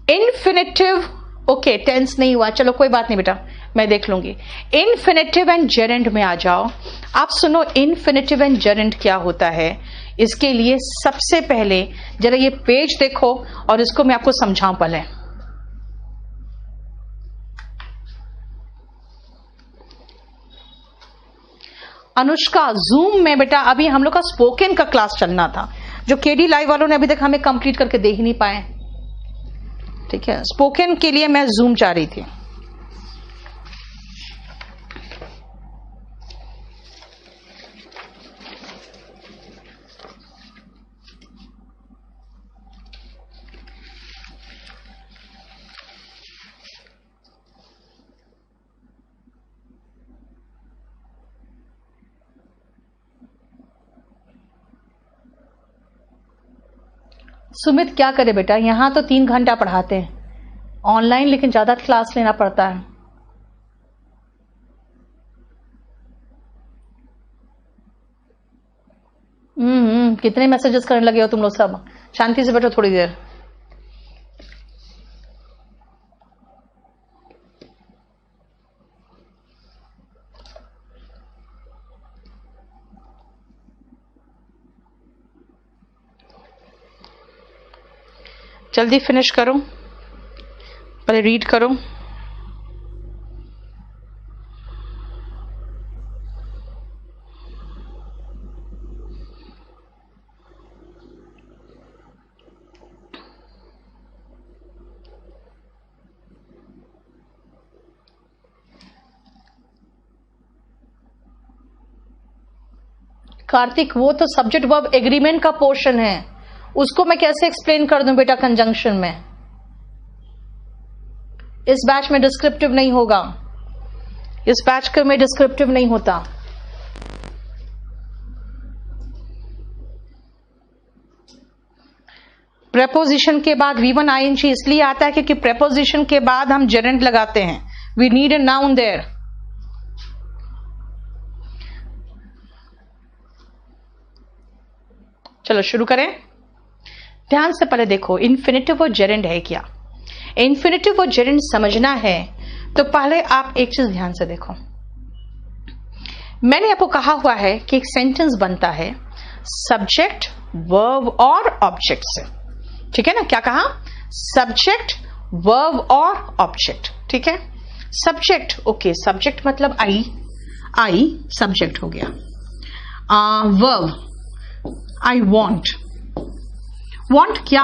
Infinitive, okay tens नहीं हुआ, चलो कोई बात नहीं बेटा, मैं देख लूंगी। इन्फिनेटिव एंड जेरेंड में आ जाओ। आप सुनो इन्फिनेटिव एंड जेरेंड क्या होता है। इसके लिए सबसे पहले जरा ये पेज देखो और इसको मैं आपको समझाऊं पहले। अनुष्का, जूम में बेटा अभी हम लोग का स्पोकन का क्लास चलना था, जो केडी लाइव वालों ने अभी तक हमें कंप्लीट करके दे ही नहीं पाए। ठीक है, स्पोकन के लिए मैं जूम चाह रही थी। सुमित क्या करे बेटा, यहां तो 3 घंटा पढ़ाते हैं ऑनलाइन, लेकिन ज्यादा क्लास लेना पड़ता है। कितने मैसेजेस करने लगे हो तुम लोग सब। शांति से बैठो थोड़ी देर। जल्दी फिनिश करो, पहले रीड करो। कार्तिक, वो तो सब्जेक्ट वर्ब एग्रीमेंट का पोर्शन है, उसको मैं कैसे एक्सप्लेन कर दूं बेटा कंजंक्शन में। इस बैच में डिस्क्रिप्टिव नहीं होगा, इस बैच में डिस्क्रिप्टिव नहीं होता। प्रेपोजिशन के बाद V1 ING इसलिए आता है क्योंकि प्रेपोजिशन के बाद हम जेरेंड लगाते हैं। We need a noun there. चलो शुरू करें। ध्यान से पहले देखो इन्फिनेटिव और जेरेंड है क्या। इन्फिनेटिव और जेरेंड समझना है तो पहले आप एक चीज ध्यान से देखो। मैंने आपको कहा हुआ है कि एक सेंटेंस बनता है सब्जेक्ट, वर्ब और ऑब्जेक्ट से। ठीक है ना, क्या कहा? सब्जेक्ट, वर्ब और ऑब्जेक्ट। ठीक है, सब्जेक्ट, ओके, सब्जेक्ट मतलब आई सब्जेक्ट हो गया। वर्ब आई वॉन्ट, वॉन्ट क्या,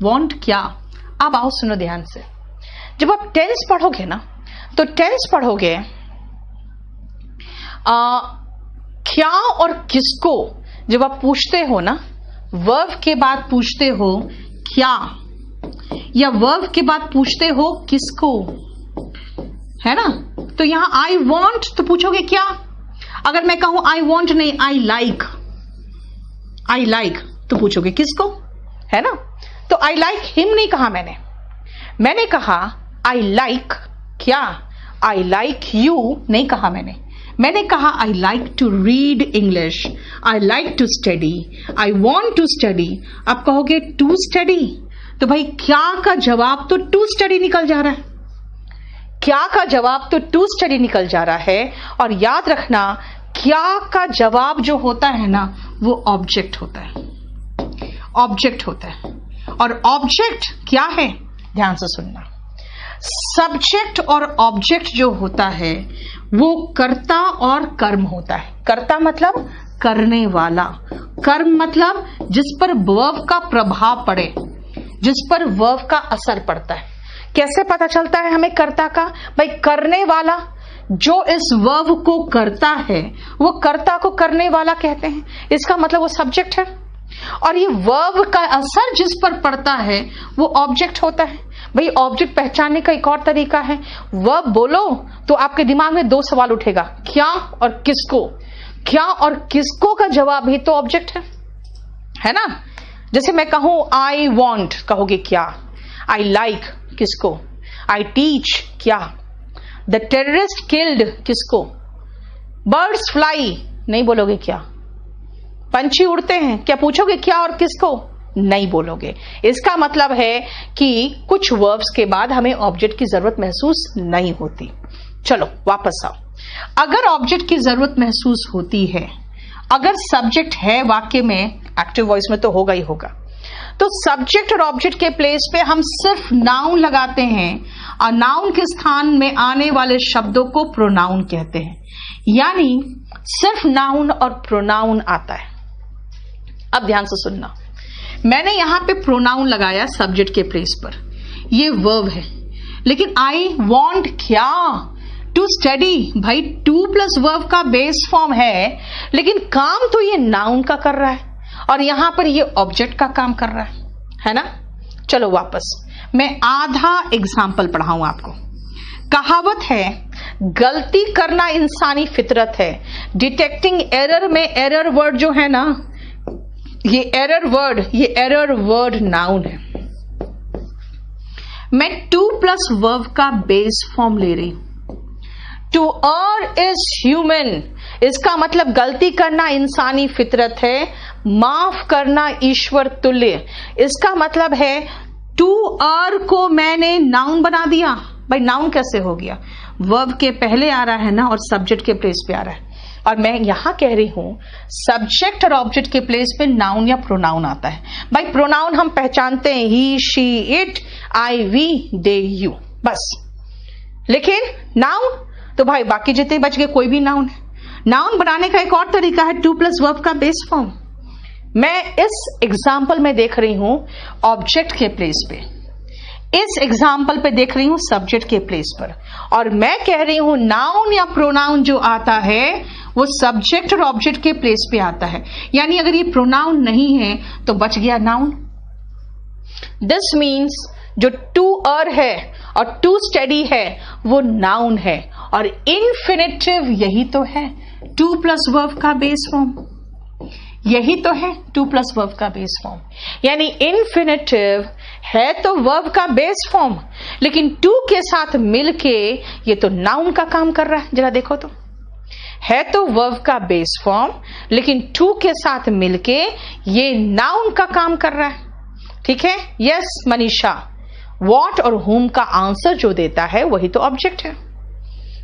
वॉन्ट क्या। अब आओ सुनो ध्यान से, जब आप टेंस पढ़ोगे ना तो टेंस पढ़ोगे क्या और किसको जब आप पूछते हो ना, वर्ब के बाद पूछते हो क्या या वर्ब के बाद पूछते हो किसको, है ना। तो यहां आई वॉन्ट तो पूछोगे क्या। अगर मैं कहूं आई वॉन्ट नहीं, आई लाइक तो पूछोगे किसको, है ना। तो आई लाइक हिम नहीं कहा मैंने कहा आई लाइक क्या, आई लाइक यू नहीं कहा मैंने कहा I like to read English, I like to study, I want to study. आप कहोगे टू स्टडी, तो भाई क्या का जवाब तो टू स्टडी निकल जा रहा है, क्या का जवाब तो टू स्टडी निकल जा रहा है। और याद रखना क्या का जवाब जो होता है ना वो ऑब्जेक्ट होता है, ऑब्जेक्ट होता है। और ऑब्जेक्ट क्या है, ध्यान से सुनना। सब्जेक्ट और ऑब्जेक्ट जो होता है वो कर्ता और कर्म होता है। कर्ता मतलब करने वाला, कर्म मतलब जिस पर वर्ब का प्रभाव पड़े, जिस पर वर्ब का असर पड़ता है। कैसे पता चलता है हमें कर्ता का? भाई करने वाला जो इस वर्ब को करता है वो कर्ता को करने वाला कहते हैं, इसका मतलब वो सब्जेक्ट है। और ये वर्ब का असर जिस पर पड़ता है वो ऑब्जेक्ट होता है। भाई ऑब्जेक्ट पहचानने का एक और तरीका है, वर्ब बोलो तो आपके दिमाग में 2 सवाल उठेगा, क्या और किसको। क्या और किसको का जवाब ही तो ऑब्जेक्ट है ना। जैसे मैं कहूं आई वॉन्ट, कहोगे क्या, आई लाइक किसको, आई टीच क्या, द टेररिस्ट किल्ड किसको, बर्ड्स फ्लाई नहीं बोलोगे क्या, पंछी उड़ते हैं क्या पूछोगे क्या और किसको नहीं बोलोगे। इसका मतलब है कि कुछ वर्ब्स के बाद हमें ऑब्जेक्ट की जरूरत महसूस नहीं होती। चलो वापस आओ। अगर ऑब्जेक्ट की जरूरत महसूस होती है, अगर सब्जेक्ट है वाक्य में, एक्टिव वॉइस में तो होगा ही होगा, तो सब्जेक्ट और ऑब्जेक्ट के प्लेस पे हम सिर्फ नाउन लगाते हैं और नाउन के स्थान में आने वाले शब्दों को प्रोनाउन कहते हैं। यानी सिर्फ नाउन और प्रोनाउन आता है। अब ध्यान से सुनना, मैंने यहां पे प्रोनाउन लगाया सब्जेक्ट के प्लेस पर, ये वर्ब है, लेकिन आई वॉन्ट क्या, टू स्टडी। भाई टू प्लस वर्ब का बेस फॉर्म है, लेकिन काम तो ये नाउन का कर रहा है और यहां पर ये ऑब्जेक्ट का काम कर रहा है ना। चलो वापस, मैं आधा एग्जाम्पल पढ़ाऊं आपको। कहावत है, गलती करना इंसानी फितरत है। डिटेक्टिंग एरर में एरर वर्ड जो है ना, ये एरर वर्ड नाउन है। मैं टू प्लस वर्ब का बेस फॉर्म ले रही हूं। टू err इज ह्यूमन, इसका मतलब गलती करना इंसानी फितरत है, माफ करना ईश्वर तुल्य। इसका मतलब है टू err को मैंने नाउन बना दिया। भाई नाउन कैसे हो गया? वर्ब के पहले आ रहा है ना और सब्जेक्ट के प्लेस पे आ रहा है, और मैं यहां कह रही हूं सब्जेक्ट और ऑब्जेक्ट के प्लेस पे नाउन या प्रोनाउन आता है। भाई प्रोनाउन हम पहचानते हैं, he, she, it, I, we, they, you, बस। लेकिन नाउन तो भाई बाकी जितने बच गए कोई भी नाउन है। नाउन बनाने का एक और तरीका है टू प्लस वर्ब का बेस फॉर्म। मैं इस एग्जाम्पल में देख रही हूं ऑब्जेक्ट के प्लेस पे, इस एग्जाम्पल पे देख रही हूं सब्जेक्ट के प्लेस पर, और मैं कह रही हूं नाउन या प्रोनाउन जो आता है वो सब्जेक्ट और ऑब्जेक्ट के प्लेस पे आता है। यानी अगर ये प्रोनाउन नहीं है तो बच गया नाउन। दिस मीन्स जो टू err है और टू स्टडी है वो नाउन है, और इन्फिनिटिव यही तो है टू प्लस वर्ब का बेस फॉर्म। यही तो है टू प्लस वर्ब का बेस फॉर्म। यानी इन्फिनिटिव है तो वर्ब का बेस फॉर्म, लेकिन टू के साथ मिलके ये तो नाउन का काम कर रहा है। जरा देखो तो, है तो वर्ब का बेस फॉर्म, लेकिन टू के साथ मिलके ये नाउन का काम कर रहा है। ठीक है? यस मनीषा, वॉट और हुम का आंसर जो देता है वही तो ऑब्जेक्ट है।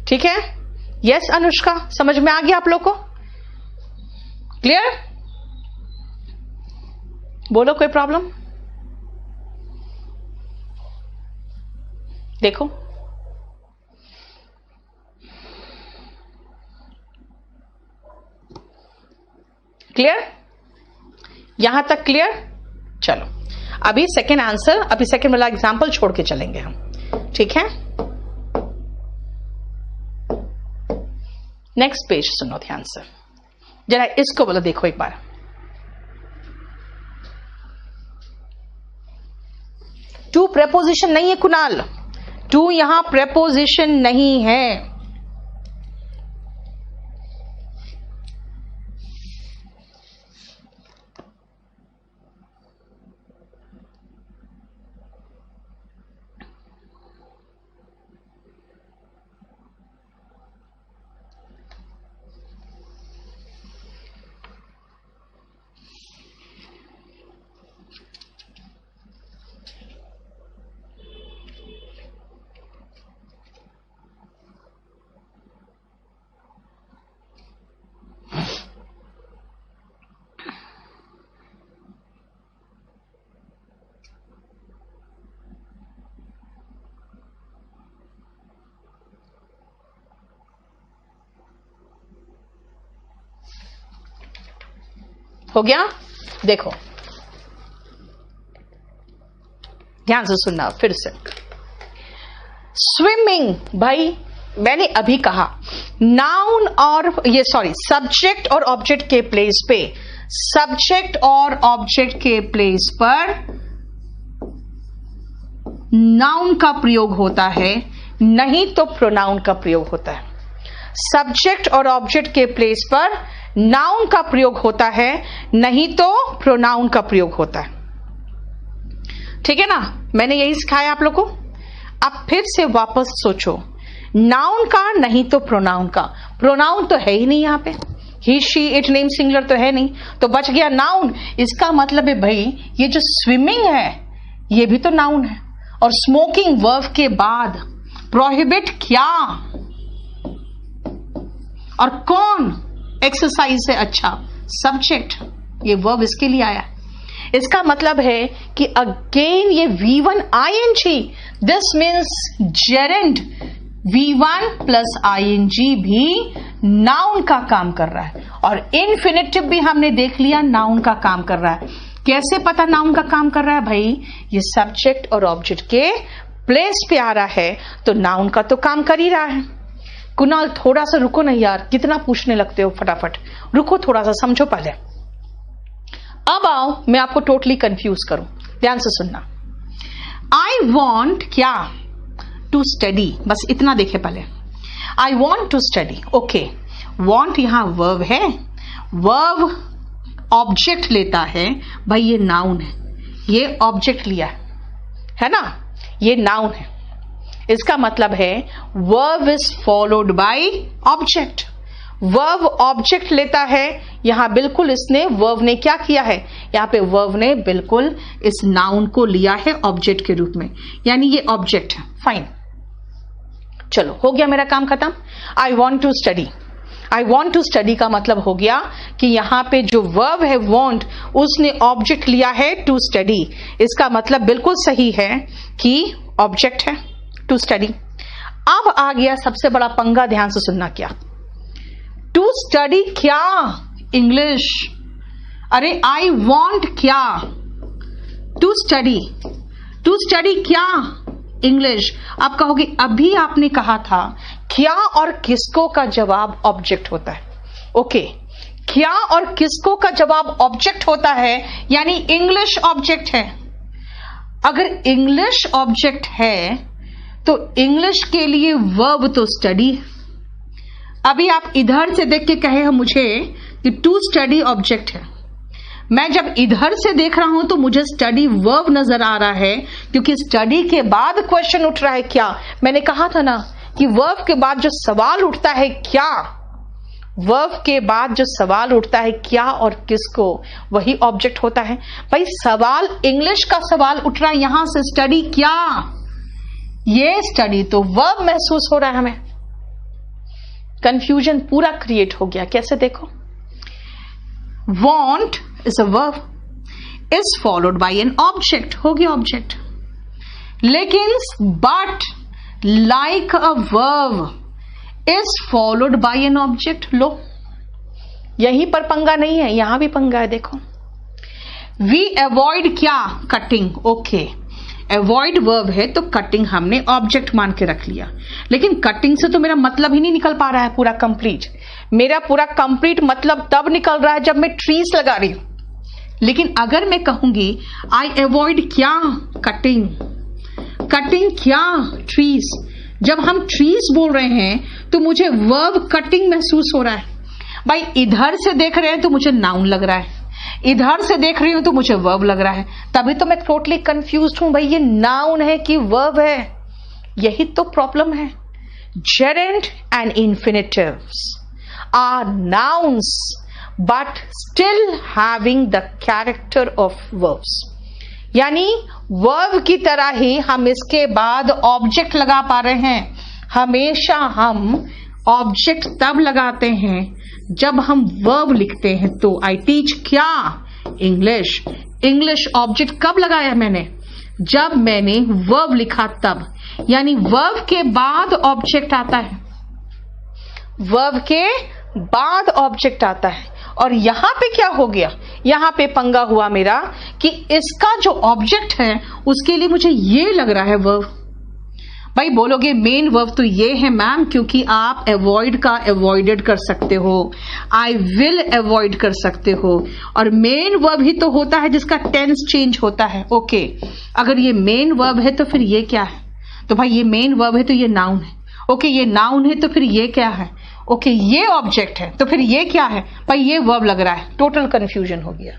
ठीक है? यस अनुष्का, समझ में आ गया आप लोग को? क्लियर? बोलो कोई प्रॉब्लम? देखो क्लियर? यहां तक क्लियर? चलो अभी सेकेंड आंसर, अभी सेकेंड वाला एग्जाम्पल छोड़ के चलेंगे हम। ठीक है? नेक्स्ट पेज सुनो ध्यान से, जरा इसको बोलो, देखो एक बार। टू प्रेपोजिशन नहीं है कुणाल, टू यहां प्रेपोजिशन नहीं है। हो गया? देखो ध्यान से सुनना फिर से। स्विमिंग, भाई मैंने अभी कहा नाउन और सब्जेक्ट और ऑब्जेक्ट के प्लेस पे, सब्जेक्ट और ऑब्जेक्ट के प्लेस पर नाउन का प्रयोग होता है, नहीं तो प्रोनाउन का प्रयोग होता है। सब्जेक्ट और ऑब्जेक्ट के प्लेस पर नाउन का प्रयोग होता है, नहीं तो प्रोनाउन का प्रयोग होता है। ठीक है ना? मैंने यही सिखाया आप लोग को। अब फिर से वापस सोचो, नाउन का नहीं तो प्रोनाउन का। प्रोनाउन तो है ही नहीं यहां पे, ही शी इट नेम सिंगुलर तो है नहीं, तो बच गया नाउन। इसका मतलब है भाई ये जो स्विमिंग है ये भी तो नाउन है। और स्मोकिंग वर्ब के बाद प्रोहिबिट क्या और कौन एक्सरसाइज से अच्छा सब्जेक्ट, ये वर्ब इसके लिए आया। इसका मतलब है कि अगेन ये V1 ING, this means gerund V1 plus ING भी नाउन का काम कर रहा है। और इन्फिनिटिव भी हमने देख लिया नाउन का काम कर रहा है। कैसे पता नाउन का काम कर रहा है भाई, ये सब्जेक्ट और ऑब्जेक्ट के प्लेस पे आ रहा है तो नाउन का तो काम कर ही रहा है। कुणाल थोड़ा सा रुको ना यार, कितना पूछने लगते हो, फटाफट रुको, थोड़ा सा समझो पहले। अब आओ मैं आपको टोटली कंफ्यूज करूं, ध्यान से सुनना। आई वॉन्ट क्या, टू स्टडी, बस इतना देखे पहले। I want to study, okay. Want यहां वर्ब है, वर्ब ऑब्जेक्ट लेता है, भाई ये नाउन है, ये ऑब्जेक्ट लिया है ना, ये नाउन है। इसका मतलब है verb is followed by object. Verb object लेता है, यहां बिल्कुल इसने वर्ब ने क्या किया है, यहां पे वर्ब ने बिल्कुल इस नाउन को लिया है ऑब्जेक्ट के रूप में, यानी ये ऑब्जेक्ट है। फाइन, चलो हो गया मेरा काम खत्म। I want to study, I want to study का मतलब हो गया कि यहां पे जो वर्ब है वॉन्ट, उसने ऑब्जेक्ट लिया है टू स्टडी। इसका मतलब बिल्कुल सही है कि ऑब्जेक्ट है टू स्टडी। अब आ गया सबसे बड़ा पंगा, ध्यान से सुनना। क्या टू स्टडी क्या, इंग्लिश। अरे आई वॉन्ट क्या, टू स्टडी, टू स्टडी क्या, इंग्लिश। आप कहोगे अभी आपने कहा था क्या और किसको का जवाब ऑब्जेक्ट होता है। ओके, क्या और किसको का जवाब ऑब्जेक्ट होता है, यानी इंग्लिश ऑब्जेक्ट है। अगर इंग्लिश ऑब्जेक्ट है तो इंग्लिश के लिए वर्ब तो स्टडी है। अभी आप इधर से देख के कहे हो मुझे कि टू स्टडी ऑब्जेक्ट है, मैं जब इधर से देख रहा हूं तो मुझे स्टडी वर्ब नजर आ रहा है, क्योंकि स्टडी के बाद क्वेश्चन उठ रहा है क्या। मैंने कहा था ना कि वर्ब के बाद जो सवाल उठता है क्या, वर्ब के बाद जो सवाल उठता है क्या और किसको, वही ऑब्जेक्ट होता है। भाई सवाल इंग्लिश का सवाल उठ रहा है यहां से, स्टडी क्या, ये स्टडी तो वर्ब महसूस हो रहा है हमें। कंफ्यूजन पूरा क्रिएट हो गया। कैसे देखो, want is a verb, is followed by an object, हो गया ऑब्जेक्ट। लेकिन but like a verb is followed by an object, लो यहीं पर पंगा नहीं है, यहां भी पंगा है। देखो we avoid क्या, कटिंग, ओके। अवॉइड वर्ब है तो कटिंग हमने ऑब्जेक्ट मान के रख लिया, लेकिन कटिंग से तो मेरा मतलब ही नहीं निकल पा रहा है पूरा कंप्लीट। मेरा पूरा कंप्लीट मतलब तब निकल रहा है जब मैं ट्रीज लगा रही हूं। लेकिन अगर मैं कहूंगी आई अवॉइड क्या, कटिंग, कटिंग क्या, ट्रीज। जब हम ट्रीज बोल रहे हैं तो मुझे वर्ब कटिंग महसूस हो रहा है। भाई इधर से देख रहे हैं तो मुझे नाउन लग रहा है, इधर से देख रही हूं तो मुझे वर्ब लग रहा है, तभी तो मैं टोटली कंफ्यूज्ड हूं। भाई ये नाउन है कि वर्ब है, यही तो प्रॉब्लम है। Gerund and infinitives are nouns but still having the character of verbs, यानी वर्ब की तरह ही हम इसके बाद ऑब्जेक्ट लगा पा रहे हैं। हमेशा हम ऑब्जेक्ट तब लगाते हैं जब हम वर्ब लिखते हैं। तो आई टीच क्या, इंग्लिश। इंग्लिश ऑब्जेक्ट कब लगाया मैंने, जब मैंने वर्ब लिखा तब, यानी वर्ब के बाद ऑब्जेक्ट आता है, वर्ब के बाद ऑब्जेक्ट आता है। और यहां पे क्या हो गया, यहां पे पंगा हुआ मेरा कि इसका जो ऑब्जेक्ट है उसके लिए मुझे ये लग रहा है वर्ब। भाई बोलोगे मेन वर्ब तो ये है मैम, क्योंकि आप अवॉइड का अवॉइडेड कर सकते हो, आई विल अवॉइड कर सकते हो, और मेन वर्ब ही तो होता है जिसका टेंस चेंज होता है। ओके, अगर ये मेन वर्ब है तो फिर ये क्या है, तो भाई ये मेन वर्ब है तो ये नाउन है। ओके, ये नाउन है तो फिर ये क्या है, ओके ये ऑब्जेक्ट है तो फिर ये क्या है, भाई ये वर्ब लग रहा है। टोटल कंफ्यूजन हो गया,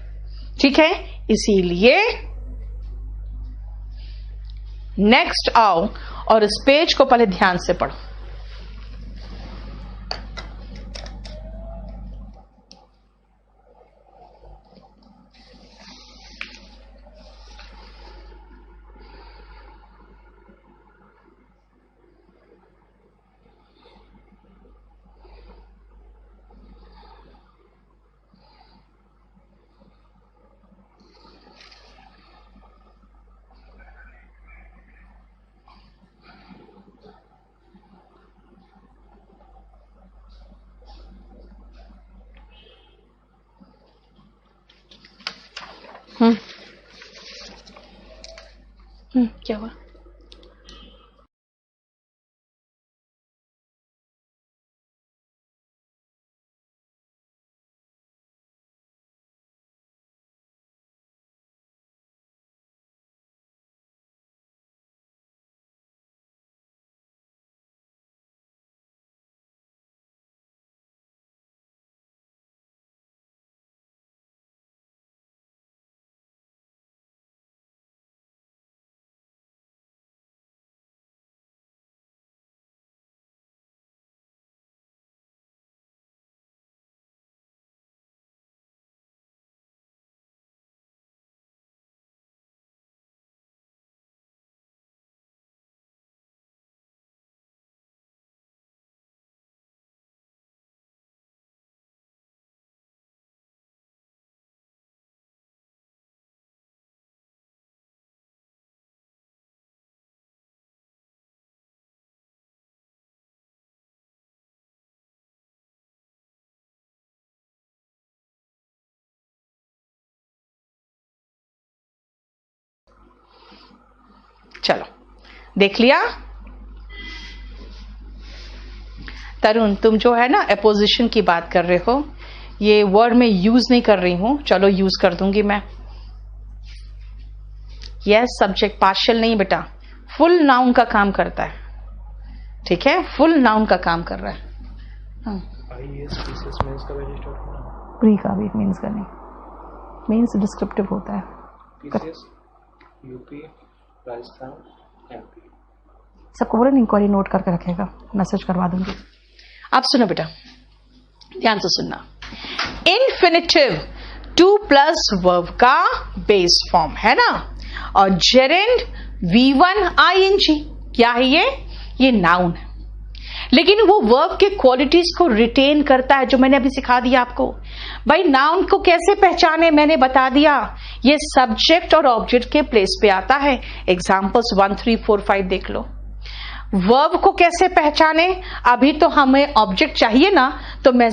ठीक है। इसीलिए नेक्स्ट आओ और इस पेज को पहले ध्यान से पढ़ो। क्या हुआ? चलो देख लिया। तरुण, तुम जो है ना अपोजिशन की बात कर रहे हो, ये वर्ड में यूज नहीं कर रही हूं, चलो यूज कर दूंगी मैं। यस, सब्जेक्ट पार्शियल नहीं बेटा, फुल नाउन का काम करता है। ठीक है, फुल नाउन का काम कर रहा है। प्री का भी मीन्स का नहीं, मीन्स डिस्क्रिप्टिव होता है। UP, Rajasthan, MP. सबको बोलो इंक्वायरी नोट करके रखेगा, मैसेज करवा दूंगी। आप सुनो बेटा, ध्यान से सुनना। इन्फिनिटिव 2 प्लस वर्ब का बेस फॉर्म है ना, और जेरेंड V1 ING। क्या है ये नाउन है, लेकिन वो वर्ब के क्वालिटीज को रिटेन करता है, जो मैंने अभी सिखा दिया आपको। भाई नाउन को कैसे पहचाने, मैंने बता दिया, ये सब्जेक्ट और ऑब्जेक्ट के प्लेस पे आता है। एग्जाम्पल्स 1, 3, 4, 5 देख लो। वर्ब को कैसे पहचाने, अभी तो हमें ऑब्जेक्ट चाहिए ना, तो मैं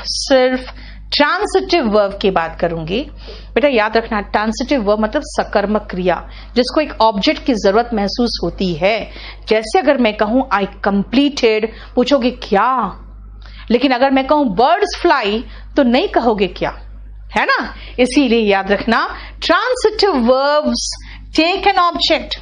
सिर्फ ट्रांसिटिव वर्ब की बात करूंगी। बेटा याद रखना, ट्रांसिटिव वर्ब मतलब सकर्मक क्रिया, जिसको एक ऑब्जेक्ट की जरूरत महसूस होती है। जैसे अगर मैं कहूं आई कंप्लीटेड, पूछोगे क्या, लेकिन अगर मैं कहूं बर्ड्स फ्लाई तो नहीं कहोगे क्या, है ना। इसीलिए याद रखना, transitive verbs take an object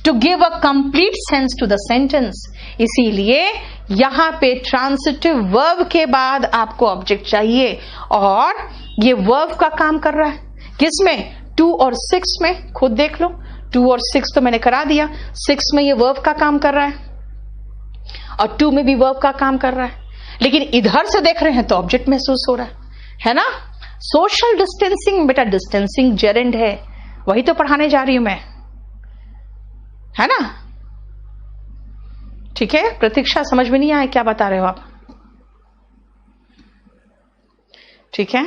to give a complete sense to the sentence. इसीलिए यहां पे ट्रांसिटिव वर्ब के बाद आपको ऑब्जेक्ट चाहिए, और ये वर्ब का काम कर रहा है किसमें, 2 और 6 में। खुद देख लो, 2 और 6 तो मैंने करा दिया, 6 में ये वर्ब का काम कर रहा है और 2 में भी वर्ब का काम कर रहा है, लेकिन इधर से देख रहे हैं तो ऑब्जेक्ट महसूस हो रहा है ना। सोशल डिस्टेंसिंग, बेटा डिस्टेंसिंग जेरेंड है, वही तो पढ़ाने जा रही हूं मैं, है ना। ठीक है, प्रतीक्षा समझ में नहीं आया क्या बता रहे हो आप? ठीक है,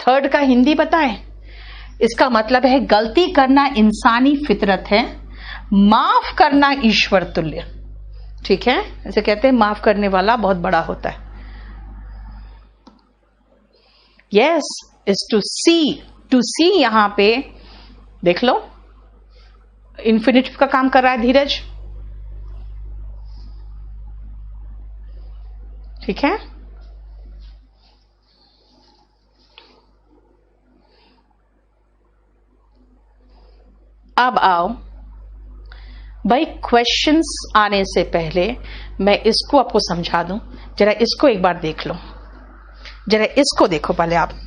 थर्ड का हिंदी बताएं। इसका मतलब है गलती करना इंसानी फितरत है, माफ करना ईश्वर तुल्य। ठीक है, ऐसे कहते हैं माफ करने वाला बहुत बड़ा होता है। यस, इज टू सी यहां पे देख लो, इन्फिनिटिव का काम कर रहा है धीरज। ठीक है, अब आओ भाई, क्वेश्चंस आने से पहले मैं इसको आपको समझा दूं। जरा इसको एक बार देख लो, जरा इसको देखो पहले आप।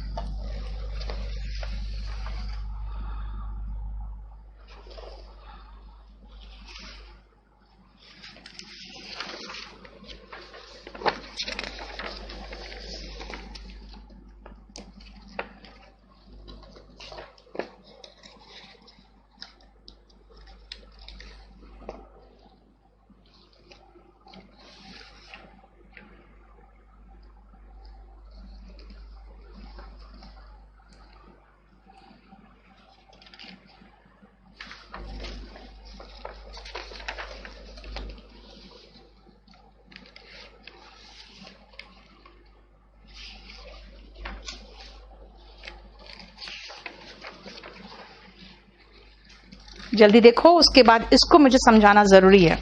जल्दी देखो, उसके बाद इसको मुझे समझाना जरूरी है।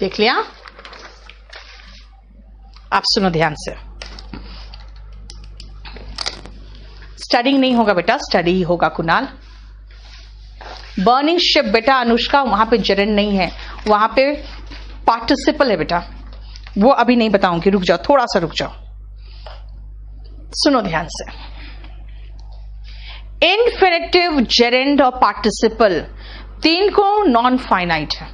देख लिया? आप सुनो ध्यान से। स्टडिंग नहीं होगा बेटा, स्टडी ही होगा कुणाल। बर्निंग शिप बेटा अनुष्का, वहां पे जेरेंड नहीं है, वहां पे पार्टिसिपल है बेटा, वो अभी नहीं बताऊंगी, रुक जाओ, थोड़ा सा रुक जाओ, सुनो ध्यान से। इन्फिनिटिव, जेरेंड और पार्टिसिपल, तीन को नॉन फाइनाइट है।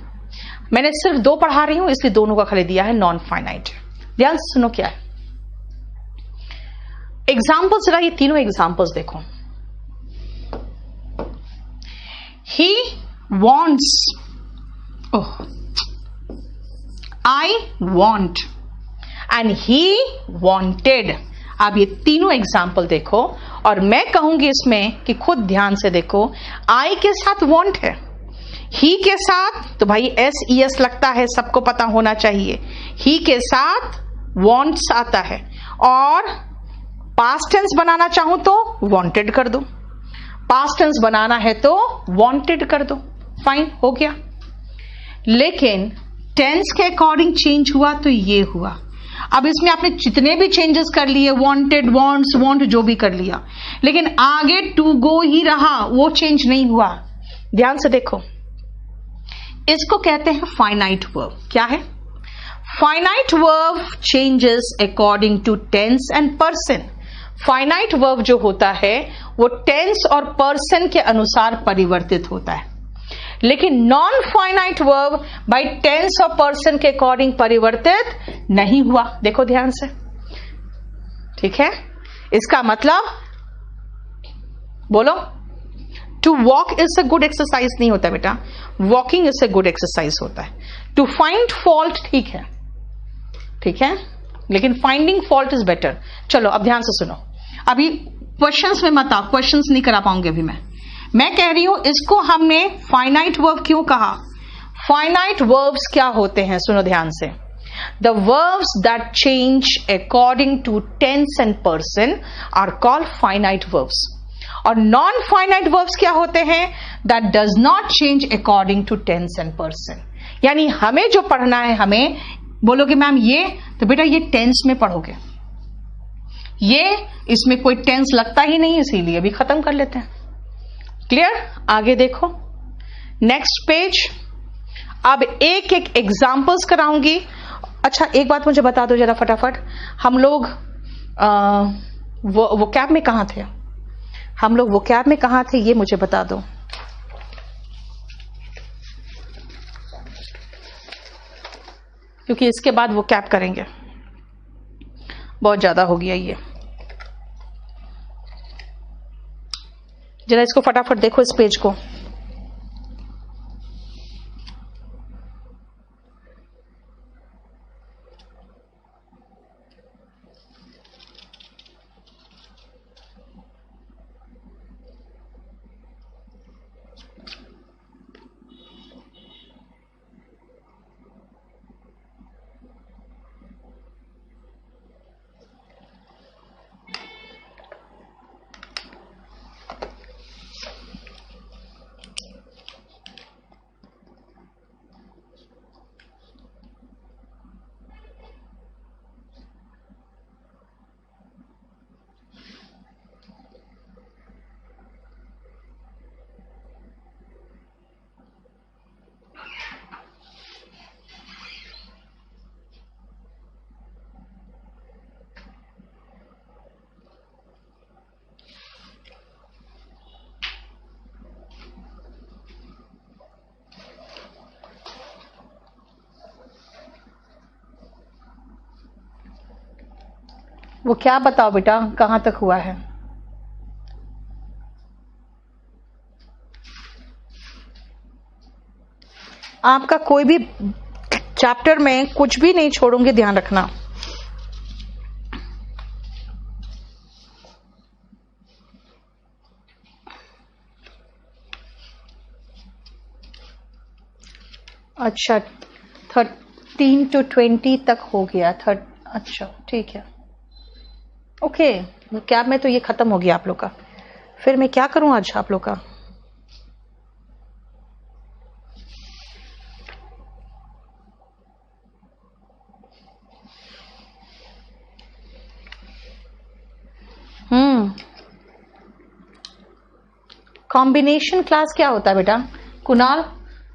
मैंने सिर्फ दो पढ़ा रही हूं, इसलिए दोनों का खाली दिया है नॉन फाइनाइट। ध्यान से सुनो क्या है एग्जाम्पल्स, जरा ये तीनों एग्जाम्पल्स देखो। He wants, oh, I want and he wanted. अब ये तीनों एग्जाम्पल देखो और मैं कहूंगी इसमें कि खुद ध्यान से देखो। आई के साथ वॉन्ट है, ही के साथ तो भाई SES लगता है, सबको पता होना चाहिए। ही के साथ वॉन्ट्स आता है, और पास्ट टेंस बनाना चाहूं तो वांटेड कर दो, पास्ट टेंस बनाना है तो वांटेड कर दो, फाइन हो गया। लेकिन टेंस के अकॉर्डिंग चेंज हुआ तो ये हुआ। अब इसमें आपने जितने भी चेंजेस कर लिए, वांटेड, वांट्स, वांट, जो भी कर लिया, लेकिन आगे टू गो ही रहा, वो चेंज नहीं हुआ। ध्यान से देखो, इसको कहते हैं फाइनाइट वर्ब। क्या है? Finite verb changes according to tense and person. Finite verb जो होता है वो टेंस और पर्सन के अनुसार परिवर्तित होता है, लेकिन non finite verb by tense और पर्सन के अकॉर्डिंग परिवर्तित नहीं हुआ। देखो ध्यान से, ठीक है? इसका मतलब बोलो, to walk is a good exercise नहीं होता बेटा, walking is a good exercise होता है। टू फाइंड फॉल्ट ठीक है, ठीक है, लेकिन फाइंडिंग फॉल्ट इज बेटर। चलो अब ध्यान से सुनो, अभी क्वेश्चंस में मत आओ, क्वेश्चंस नहीं करा पाऊंगी अभी मैं कह रही हूं इसको हमने फाइनाइट वर्ब क्यों कहा। फाइनाइट वर्ब्स क्या होते हैं, सुनो ध्यान से। The verbs that change according to tense and person are called finite verbs, और नॉन फाइनाइट वर्ब्स क्या होते हैं? That does not change according to tense and person. यानी हमें जो पढ़ना है, हमें बोलोगे मैम ये, तो बेटा ये टेंस में पढ़ोगे, ये इसमें कोई टेंस लगता ही नहीं, इसीलिए अभी खत्म कर लेते हैं। क्लियर? आगे देखो नेक्स्ट पेज। अब एक एक एग्जाम्पल्स कराऊंगी। अच्छा एक बात मुझे बता दो जरा फटाफट, हम लोग वो कैब में कहां थे? हम लोग वो कैब में कहां थे, ये मुझे बता दो। क्योंकि इसके बाद वो कैब करेंगे, बहुत ज्यादा हो गया ये। जरा इसको फटाफट देखो, इस पेज को। वो क्या बताओ बेटा, कहां तक हुआ है? आपका कोई भी चैप्टर में कुछ भी नहीं छोड़ूंगी, ध्यान रखना। अच्छा 13 to 20 तक हो गया। अच्छा ठीक है, ओके। क्या में तो ये खत्म हो गया आप लोग का, फिर मैं क्या करूं आज आप लोग का। कॉम्बिनेशन क्लास क्या होता है बेटा कुणाल?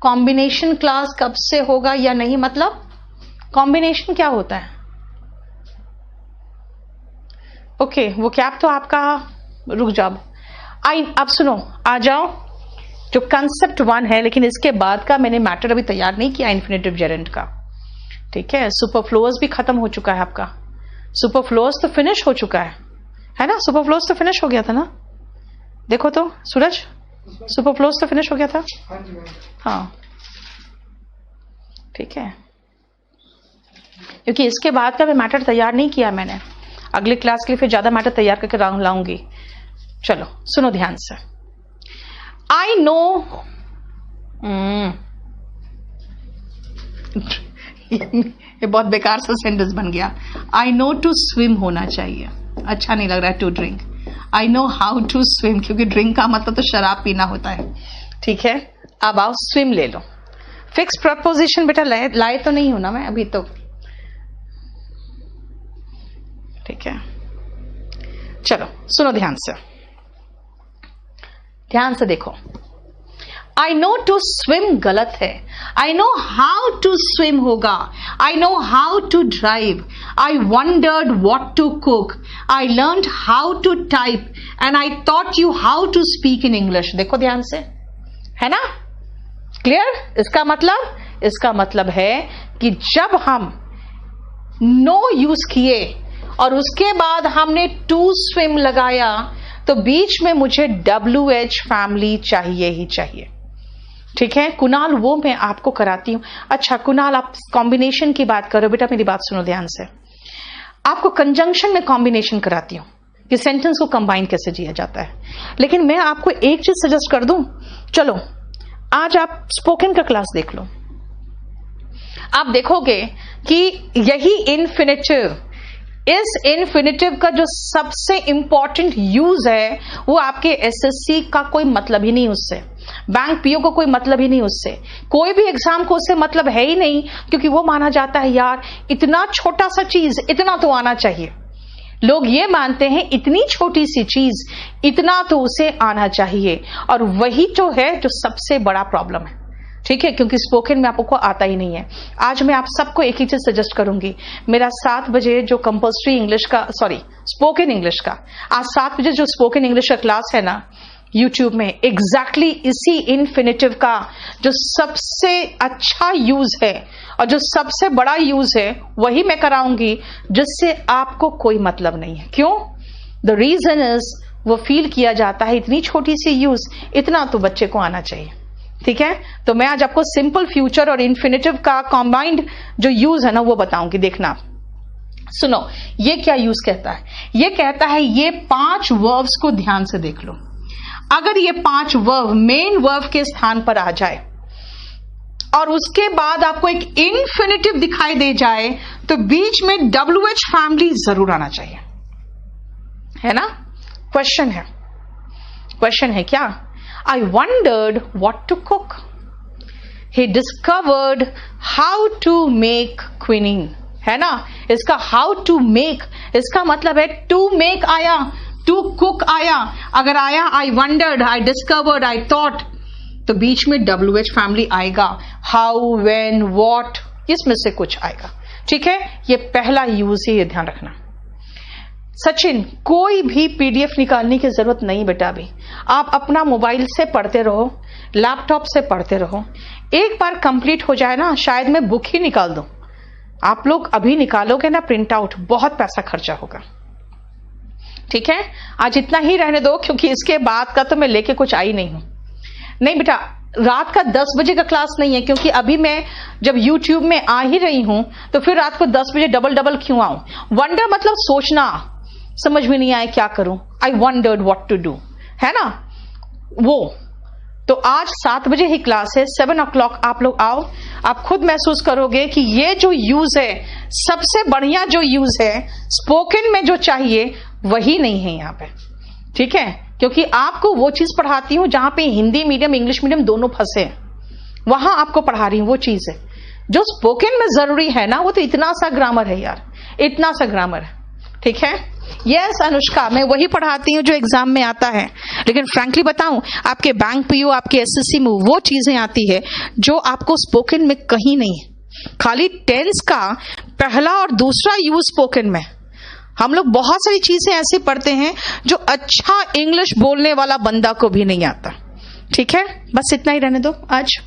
कॉम्बिनेशन क्लास कब से होगा या नहीं, मतलब कॉम्बिनेशन क्या होता है? ओके वो कैप तो आपका, रुक जाओ अब सुनो, आ जाओ। जो कंसेप्ट 1 है, लेकिन इसके बाद का मैंने मैटर अभी तैयार नहीं किया इन्फिनेटिव जेरेंट का, ठीक है। सुपरफ्लोअस भी खत्म हो चुका है आपका, सुपरफ्लोअस तो फिनिश हो चुका है ना, सुपरफ्लोअस तो फिनिश हो गया था ना, देखो तो सूरज, सुपरफ्लोअस तो फिनिश हो गया था। हाँ ठीक है, क्योंकि इसके बाद का भी मैटर तैयार नहीं किया मैंने, अगली क्लास के लिए फिर ज्यादा मैटर तैयार करके लाऊंगी। चलो सुनो ध्यान से। आई नो, ये बहुत बेकार सा सेंटेंस बन गया। आई नो टू स्विम होना चाहिए, अच्छा नहीं लग रहा है to drink. I know how to swim, क्योंकि ड्रिंक का मतलब तो शराब पीना होता है, ठीक है। अब आओ स्विम ले लो। फिक्स प्रपोजिशन बेटा लाए तो नहीं हूं ना मैं अभी तो, ठीक है। चलो सुनो ध्यान से, ध्यान से देखो। आई नो टू स्विम गलत है, I know how to swim होगा। I know how to drive, I wondered what to cook, I learn how to type and I taught you how to speak in English. देखो ध्यान से, है ना clear? इसका मतलब है कि जब हम नो यूज किए और उसके बाद हमने टू स्विम लगाया तो बीच में मुझे WH फैमिली चाहिए ही चाहिए, ठीक है कुणाल, वो मैं आपको कराती हूं। अच्छा कुणाल आप कॉम्बिनेशन की बात करो, बेटा मेरी बात सुनो ध्यान से। आपको कंजंक्शन में कॉम्बिनेशन कराती हूं कि सेंटेंस को कंबाइन कैसे किया जाता है, लेकिन मैं आपको एक चीज सजेस्ट कर दूं। चलो आज आप स्पोकन का क्लास देख लो, आप देखोगे कि यही इन्फिनेटिव, इस इन्फिनेटिव का जो सबसे इंपॉर्टेंट यूज है वो आपके SSC का कोई मतलब ही नहीं उससे, बैंक PO को कोई मतलब ही नहीं उससे, कोई भी एग्जाम को उससे मतलब है ही नहीं, क्योंकि वो माना जाता है यार इतना छोटा सा चीज इतना तो आना चाहिए। लोग ये मानते हैं इतनी छोटी सी चीज इतना तो उसे आना चाहिए, और वही तो है जो सबसे बड़ा प्रॉब्लम है, ठीक है, क्योंकि स्पोकन में आपको आता ही नहीं है। आज मैं आप सबको एक ही चीज सजेस्ट करूंगी, मेरा 7 बजे जो कंपल्सरी इंग्लिश का, सॉरी स्पोकन इंग्लिश का, आज 7 बजे जो स्पोकन इंग्लिश का क्लास है ना यूट्यूब में, एग्जैक्टली इसी इन्फिनेटिव का जो सबसे अच्छा यूज है और जो सबसे बड़ा यूज है वही मैं कराऊंगी, जिससे आपको कोई मतलब नहीं है। क्यों? द रीजन इज वो फील किया जाता है इतनी छोटी सी यूज इतना तो बच्चे को आना चाहिए, ठीक है। तो मैं आज आपको सिंपल फ्यूचर और इन्फिनेटिव का कॉम्बाइंड जो यूज है ना वो बताऊंगी, देखना सुनो। ये क्या यूज कहता है? ये कहता है ये 5 वर्ब्स को ध्यान से देख लो। अगर ये 5 वर्ब मेन वर्ब के स्थान पर आ जाए और उसके बाद आपको एक इन्फिनेटिव दिखाई दे जाए तो बीच में WH फैमिली जरूर आना चाहिए, है ना। क्वेश्चन है क्या? I wondered what to cook. He discovered how to make quinine, है ना। इसका how to make, इसका मतलब है to make आया, to cook आया। अगर आया I wondered, I discovered, I thought, तो बीच में WH फैमिली आएगा, how, when, what, इसमें से कुछ आएगा, ठीक है। ये पहला यूज है, ये ध्यान रखना। सचिन कोई भी PDF निकालने की जरूरत नहीं बेटा, अभी आप अपना मोबाइल से पढ़ते रहो, लैपटॉप से पढ़ते रहो, एक बार कंप्लीट हो जाए ना, शायद मैं बुक ही निकाल दूं। आप लोग अभी निकालोगे ना प्रिंट आउट, बहुत पैसा खर्चा होगा, ठीक है। आज इतना ही रहने दो, क्योंकि इसके बाद का तो मैं लेके कुछ आई नहीं हूं। नहीं बेटा रात का 10 बजे का क्लास नहीं है, क्योंकि अभी मैं जब YouTube में आ ही रही हूं तो फिर रात को 10 बजे डबल क्यों आऊं? वंडर मतलब सोचना, समझ में नहीं आए क्या करूं, I wondered what to do, है ना वो। तो आज 7 बजे ही क्लास है, 7 o'clock आप लोग आओ। आप खुद महसूस करोगे कि ये जो यूज है, सबसे बढ़िया जो यूज है स्पोकन में जो चाहिए वही नहीं है यहाँ पे, ठीक है? क्योंकि आपको वो चीज पढ़ाती हूँ जहां पे हिंदी मीडियम इंग्लिश मीडियम दोनों फंसे हैं, वहां आपको पढ़ा रही हूँ वो चीज है जो स्पोकन में जरूरी है ना। वो तो इतना सा ग्रामर है यार, इतना सा ग्रामर है, ठीक है? यस अनुष्का, मैं वही पढ़ाती हूँ जो एग्जाम में आता है, लेकिन फ्रैंकली बताऊं, आपके बैंक पीओ, आपके एसएससी में वो चीजें आती है जो आपको स्पोकन में कहीं नहीं है। खाली टेंस का पहला और दूसरा यूज स्पोकन में। हम लोग बहुत सारी चीजें ऐसे पढ़ते हैं जो अच्छा इंग्लिश बोलने वाला बंदा को भी नहीं आता, ठीक है? बस इतना ही रहने दो आज।